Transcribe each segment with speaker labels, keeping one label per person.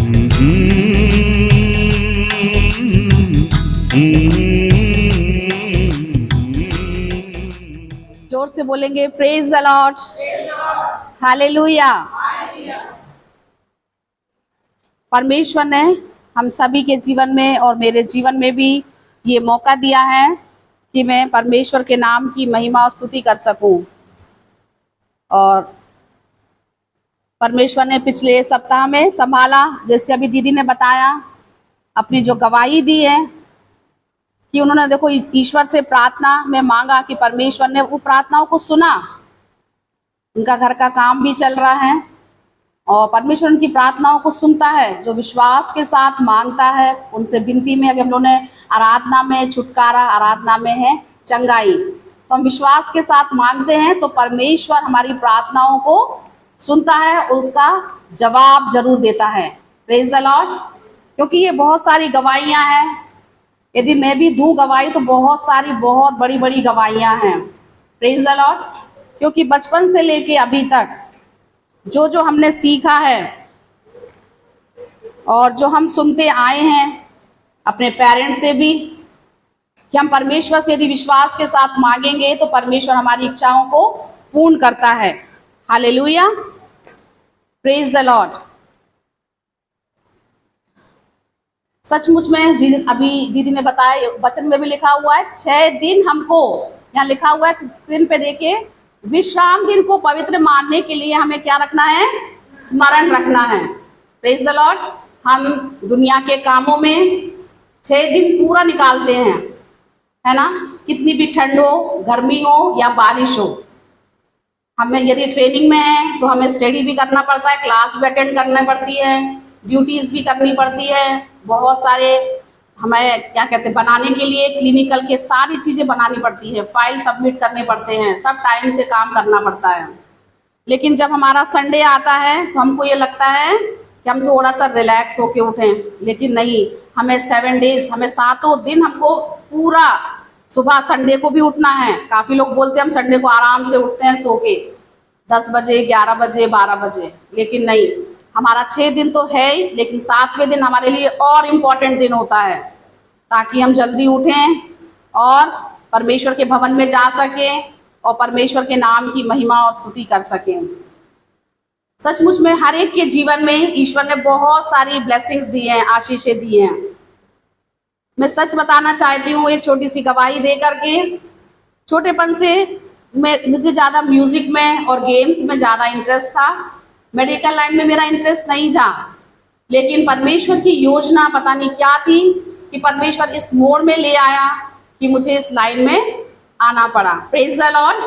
Speaker 1: जोर से बोलेंगे प्रेज द लॉर्ड, हालेलुया। परमेश्वर ने हम सभी के जीवन में और मेरे जीवन में भी ये मौका दिया है कि मैं परमेश्वर के नाम की महिमा और स्तुति कर सकूं। और परमेश्वर ने पिछले सप्ताह में संभाला, जैसे अभी दीदी ने बताया, अपनी जो गवाही दी है कि उन्होंने देखो ईश्वर से प्रार्थना में मांगा कि परमेश्वर ने वो प्रार्थनाओं को सुना। उनका घर का काम भी चल रहा है और परमेश्वर उनकी प्रार्थनाओं को सुनता है। जो विश्वास के साथ मांगता है उनसे विनती में, अभी हम लोगों ने आराधना में छुटकारा, आराधना में है चंगाई, तो हम विश्वास के साथ मांगते हैं तो परमेश्वर हमारी प्रार्थनाओं को सुनता है और उसका जवाब जरूर देता है। Praise the Lord. क्योंकि ये बहुत सारी गवाहियां हैं, यदि मैं भी दूं गवाही तो बहुत सारी, बहुत बड़ी बड़ी गवाहियां हैं। Praise the Lord. क्योंकि बचपन से लेके अभी तक जो जो हमने सीखा है और जो हम सुनते आए हैं अपने पेरेंट्स से भी, कि हम परमेश्वर से यदि विश्वास के साथ मांगेंगे तो परमेश्वर हमारी इच्छाओं को पूर्ण करता है। Hallelujah, praise the Lord. सचमुच में जीसस, अभी दीदी ने बताया, वचन में भी लिखा हुआ है 6 दिन हमको, यहाँ लिखा हुआ है स्क्रीन पे देखिए, विश्राम दिन को पवित्र मानने के लिए हमें क्या रखना है? स्मरण रखना है। Praise the Lord. हम दुनिया के कामों में 6 दिन पूरा निकालते हैं, है ना, कितनी भी ठंड हो, गर्मी हो या बारिश हो। हमें यदि ट्रेनिंग में है तो हमें स्टडी भी करना पड़ता है, क्लास भी अटेंड करनी पड़ती है, ड्यूटीज भी करनी पड़ती है, बहुत सारे हमें क्या कहते हैं बनाने के लिए, क्लिनिकल के सारी चीज़ें बनानी पड़ती है, फाइल सबमिट करने पड़ते हैं, सब टाइम से काम करना पड़ता है। लेकिन जब हमारा संडे आता है तो हमको ये लगता है कि हम थोड़ा सा रिलैक्स होके उठें, लेकिन नहीं, हमें 7 डेज, हमें 7 दिन हमको पूरा सुबह संडे को भी उठना है। काफ़ी लोग बोलते हैं हम संडे को आराम से उठते हैं सो के 10 बजे, 11 बजे, 12 बजे, लेकिन नहीं, हमारा 6 दिन तो है ही, लेकिन 7वें दिन हमारे लिए और इम्पोर्टेंट दिन होता है, ताकि हम जल्दी उठें और परमेश्वर के भवन में जा सकें और परमेश्वर के नाम की महिमा और स्तुति कर सकें। सचमुच में हर एक के जीवन में ईश्वर ने बहुत सारी ब्लेसिंग्स दी हैं, आशीषें दी हैं। मैं सच बताना चाहती हूँ, एक छोटी सी गवाही दे करके, छोटेपन से मुझे ज़्यादा म्यूजिक में और गेम्स में ज़्यादा इंटरेस्ट था। मेडिकल लाइन में मेरा इंटरेस्ट नहीं था, लेकिन परमेश्वर की योजना पता नहीं क्या थी कि परमेश्वर इस मोड़ में ले आया कि मुझे इस लाइन में आना पड़ा। Praise the Lord,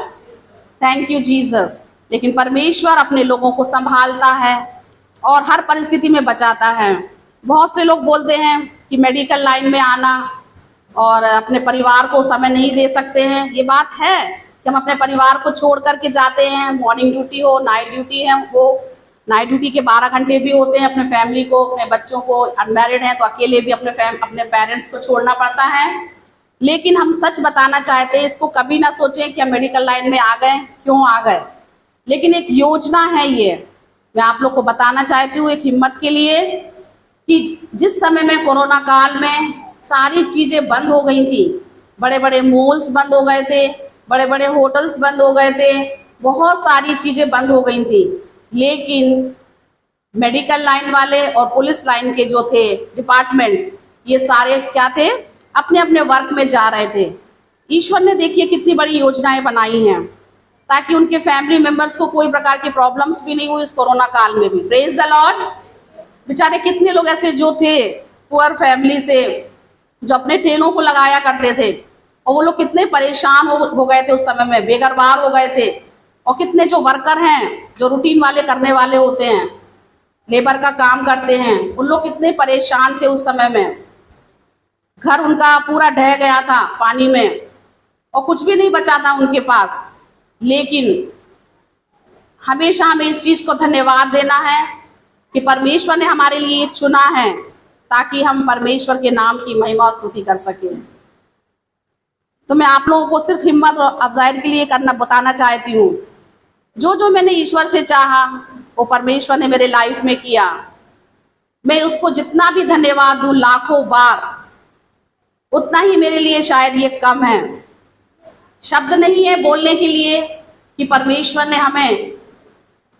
Speaker 1: thank you Jesus. लेकिन परमेश्वर अपने लोगों को संभालता है और हर परिस्थिति में बचाता है। बहुत से लोग बोलते हैं कि मेडिकल लाइन में आना और अपने परिवार को समय नहीं दे सकते हैं। ये बात है कि हम अपने परिवार को छोड़ करके जाते हैं, मॉर्निंग ड्यूटी हो, नाइट ड्यूटी है, वो नाइट ड्यूटी के 12 घंटे भी होते हैं। अपने फैमिली को, अपने बच्चों को, अनमैरिड हैं तो अकेले भी अपने पेरेंट्स को छोड़ना पड़ता है। लेकिन हम सच बताना चाहते हैं, इसको कभी ना सोचें कि हम मेडिकल लाइन में आ गए, क्यों आ गए, लेकिन एक योजना है। ये मैं आप लोग को बताना चाहती हूँ एक हिम्मत के लिए, कि जिस समय में कोरोना काल में सारी चीज़ें बंद हो गई थी, बड़े बड़े मॉल्स बंद हो गए थे, बड़े बड़े होटल्स बंद हो गए थे, बहुत सारी चीज़ें बंद हो गई थी, लेकिन मेडिकल लाइन वाले और पुलिस लाइन के जो थे डिपार्टमेंट्स, ये सारे क्या थे? अपने अपने वर्क में जा रहे थे। ईश्वर ने देखिए कितनी बड़ी योजनाएं बनाई हैं ताकि उनके फैमिली मेंबर्स को कोई प्रकार की प्रॉब्लम्स भी नहीं हुई इस कोरोना काल में भी। Praise the Lord. बेचारे कितने लोग ऐसे जो थे पुअर फैमिली से, जो अपने ठेलों को लगाया करते थे, और वो लोग कितने परेशान हो गए थे उस समय में, बेघरबार हो गए थे। और कितने जो वर्कर हैं, जो रूटीन वाले करने वाले होते हैं, लेबर का काम करते हैं, उन लोग कितने परेशान थे उस समय में। घर उनका पूरा ढह गया था पानी में और कुछ भी नहीं बचा था उनके पास। लेकिन हमेशा हमें इस चीज़ को धन्यवाद देना है कि परमेश्वर ने हमारे लिए चुना है ताकि हम परमेश्वर के नाम की महिमा और स्तुति कर सकें। तो मैं आप लोगों को सिर्फ हिम्मत और अफजाई के लिए बताना चाहती हूँ, जो जो मैंने ईश्वर से चाहा वो परमेश्वर ने मेरे लाइफ में किया। मैं उसको जितना भी धन्यवाद दूं लाखों बार, उतना ही मेरे लिए शायद ये कम है। शब्द नहीं है बोलने के लिए कि परमेश्वर ने हमें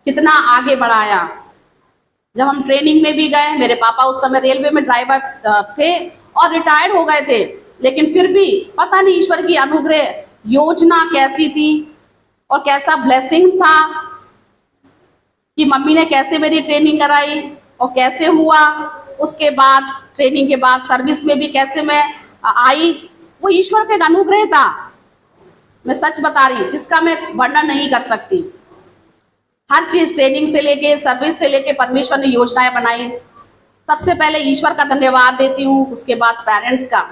Speaker 1: कितना आगे बढ़ाया। जब हम ट्रेनिंग में भी गए, मेरे पापा उस समय रेलवे में ड्राइवर थे और रिटायर्ड हो गए थे, लेकिन फिर भी पता नहीं ईश्वर की अनुग्रह योजना कैसी थी और कैसा ब्लेसिंग्स था कि मम्मी ने कैसे मेरी ट्रेनिंग कराई और कैसे हुआ। उसके बाद ट्रेनिंग के बाद सर्विस में भी कैसे मैं आई, वो ईश्वर का एक अनुग्रह था। मैं सच बता रही हूँ, जिसका मैं वर्णन नहीं कर सकती। हर चीज ट्रेनिंग से लेके सर्विस से लेके परमेश्वर ने योजनाएं बनाई। सबसे पहले ईश्वर का धन्यवाद देती हूँ, उसके बाद पेरेंट्स का।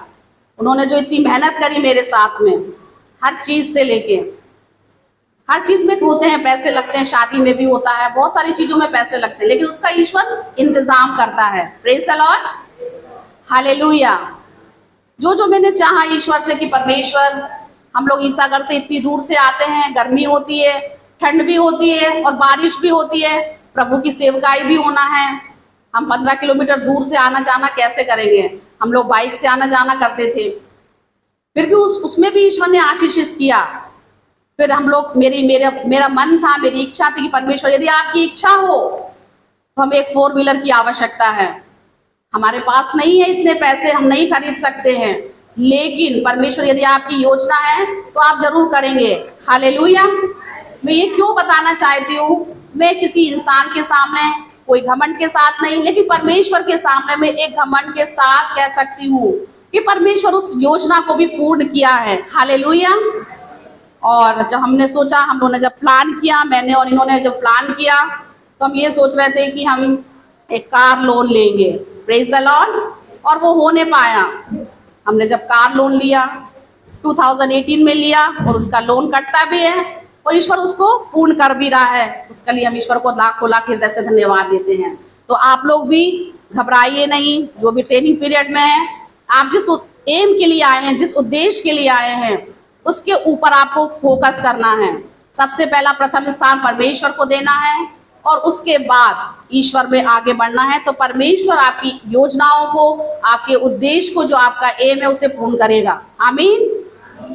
Speaker 1: उन्होंने जो इतनी मेहनत करी मेरे साथ में, हर चीज से लेके, हर चीज में होते हैं पैसे लगते हैं, शादी में भी होता है, बहुत सारी चीजों में पैसे लगते हैं, लेकिन उसका ईश्वर इंतजाम करता है। Praise the Lord, hallelujah. जो मैंने चाहा ईश्वर से कि परमेश्वर, हम लोग ईसागढ़ से इतनी दूर से आते हैं, गर्मी होती है, ठंड भी होती है और बारिश भी होती है, प्रभु की सेवकाई भी होना है। हम 15 किलोमीटर दूर से आना जाना कैसे करेंगे? हम लोग बाइक से आना जाना करते थे, फिर भी उसमें भी ईश्वर ने आशीषित किया। फिर हम लोग मेरा मन था, मेरी इच्छा थी कि परमेश्वर यदि आपकी इच्छा हो तो हमें एक 4 व्हीलर की आवश्यकता है। हमारे पास नहीं है इतने पैसे, हम नहीं खरीद सकते हैं, लेकिन परमेश्वर यदि आपकी योजना है तो आप जरूर करेंगे। हालेलुया। मैं ये क्यों बताना चाहती हूँ, मैं किसी इंसान के सामने कोई घमंड के साथ नहीं, लेकिन परमेश्वर के सामने मैं एक घमंड के साथ कह सकती हूँ कि परमेश्वर उस योजना को भी पूर्ण किया है। हालेलुया। और जब हमने सोचा, हम लोगों ने जब प्लान किया, मैंने और इन्होंने जब प्लान किया, तो हम ये सोच रहे थे कि हम एक कार लोन लेंगे। Praise the Lord. और वो हो नहीं पाया। हमने जब कार लोन लिया 2018 में लिया और उसका लोन कटता भी है और ईश्वर उसको पूर्ण कर भी रहा है। उसके लिए हम ईश्वर को लाखों लाख हृदय से धन्यवाद देते हैं। तो आप लोग भी घबराइए नहीं, जो भी ट्रेनिंग पीरियड में है, आप जिस एम के लिए आए हैं, जिस उद्देश्य के लिए आए हैं, उसके ऊपर आपको फोकस करना है। सबसे पहला प्रथम स्थान परमेश्वर को देना है और उसके बाद ईश्वर में आगे बढ़ना है। तो परमेश्वर आपकी योजनाओं को, आपके उद्देश्य को, जो आपका एम है, उसे पूर्ण करेगा। आमीन।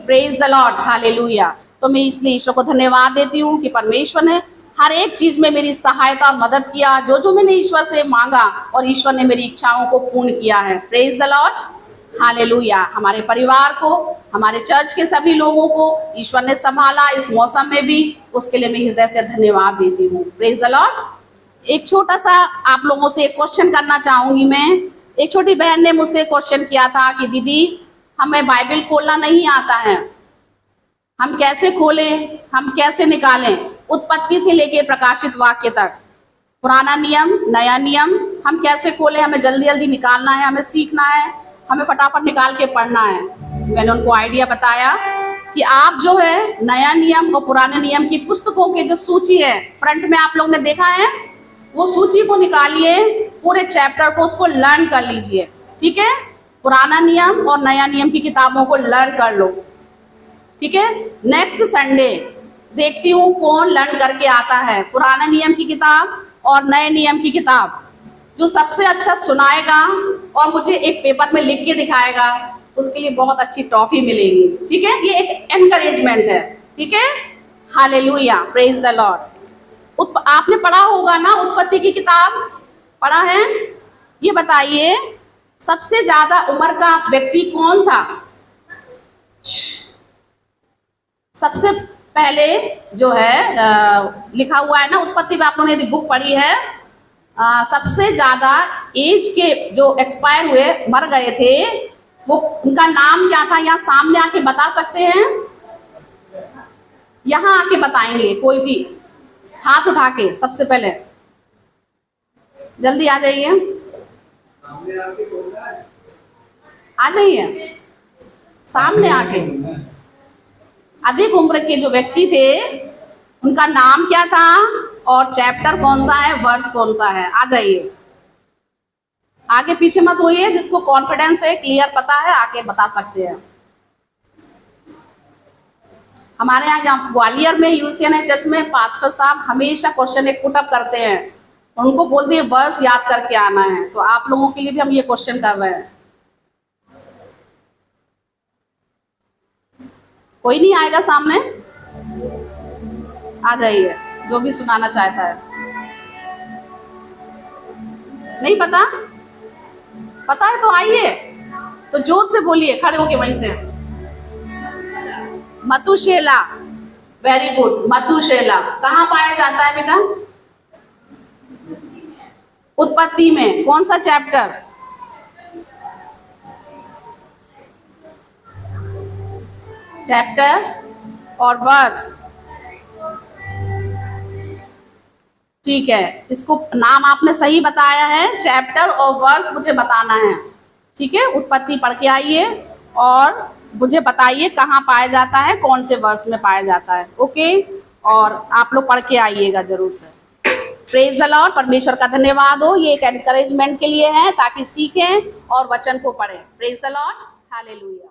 Speaker 1: Praise the Lord, hallelujah. तो मैं इसलिए ईश्वर को धन्यवाद देती हूँ कि परमेश्वर ने हर एक चीज में मेरी सहायता और मदद किया, जो मैंने ईश्वर से मांगा, और ईश्वर ने मेरी इच्छाओं को पूर्ण किया है। Praise the Lord, hallelujah. हमारे परिवार को, हमारे चर्च के सभी लोगों को ईश्वर ने संभाला इस मौसम में भी, उसके लिए मैं हृदय से धन्यवाद देती हूँ। Praise the Lord. एक छोटा सा आप लोगों से एक क्वेश्चन करना चाहूंगी मैं। एक छोटी बहन ने मुझसे क्वेश्चन किया था कि दीदी, हमें बाइबल खोलना नहीं आता है, हम कैसे खोलें, हम कैसे निकालें? उत्पत्ति से लेके प्रकाशित वाक्य तक, पुराना नियम, नया नियम, हम कैसे खोलें? हमें जल्दी जल्दी निकालना है, हमें सीखना है, हमें फटाफट निकाल के पढ़ना है। मैंने उनको आइडिया बताया कि आप जो है नया नियम और पुराने नियम की पुस्तकों की जो सूची है, फ्रंट में आप लोग ने देखा है, वो सूची को निकालिए, पूरे चैप्टर को उसको लर्न कर लीजिए। ठीक है? पुराना नियम और नया नियम की किताबों को लर्न कर लो। ठीक है? नेक्स्ट संडे देखती हूँ कौन लर्न करके आता है पुराने नियम की किताब और नए नियम की किताब। जो सबसे अच्छा सुनाएगा और मुझे एक पेपर में लिख के दिखाएगा, उसके लिए बहुत अच्छी ट्रॉफी मिलेगी। ठीक है? ये एक एनकरेजमेंट है। ठीक है? Hallelujah, praise the Lord. आपने पढ़ा होगा ना, उत्पत्ति की किताब पढ़ा है? ये बताइए, सबसे ज्यादा उम्र का व्यक्ति कौन था? सबसे पहले जो है लिखा हुआ है ना उत्पत्ति में, आप लोगों ने यदि बुक पढ़ी है, सबसे ज्यादा एज के जो एक्सपायर हुए, मर गए थे, वो उनका नाम क्या था? यहाँ सामने आके बता सकते हैं? यहाँ आके बताएंगे, कोई भी हाथ उठा के। सबसे पहले जल्दी आ जाइए, आ जाइए सामने आके। अधिक उम्र के जो व्यक्ति थे, उनका नाम क्या था और चैप्टर कौन सा है, वर्स कौन सा है? आ जाइए, आगे पीछे मत होइए। जिसको कॉन्फिडेंस है, क्लियर पता है, आके बता सकते हैं। हमारे यहाँ ग्वालियर में यूसीएन चर्च में पास्टर साहब हमेशा क्वेश्चन एक पुटअप करते हैं और उनको बोल दिए वर्स याद करके आना है। तो आप लोगों के लिए भी हम ये क्वेश्चन कर रहे हैं। कोई नहीं आएगा सामने? आ जाइए, जो भी सुनाना चाहता है। नहीं पता? पता है तो आइए, तो जोर से बोलिए खड़े होके वहीं से। मतुशेला, वेरी गुड। मतुशेला कहाँ पाया जाता है बेटा? उत्पत्ति में। कौन सा चैप्टर? चैप्टर और वर्स। ठीक है, इसको नाम आपने सही बताया है, चैप्टर और वर्स मुझे बताना है। ठीक है, उत्पत्ति पढ़ के आइए और मुझे बताइए कहाँ पाया जाता है, कौन से वर्स में पाया जाता है। ओके, और आप लोग पढ़ के आइएगा जरूर से। प्रेज द लॉर्ड, परमेश्वर का धन्यवाद हो। ये एक एनकरेजमेंट के लिए है ताकि सीखें और वचन को पढ़ें। Praise the Lord, hallelujah.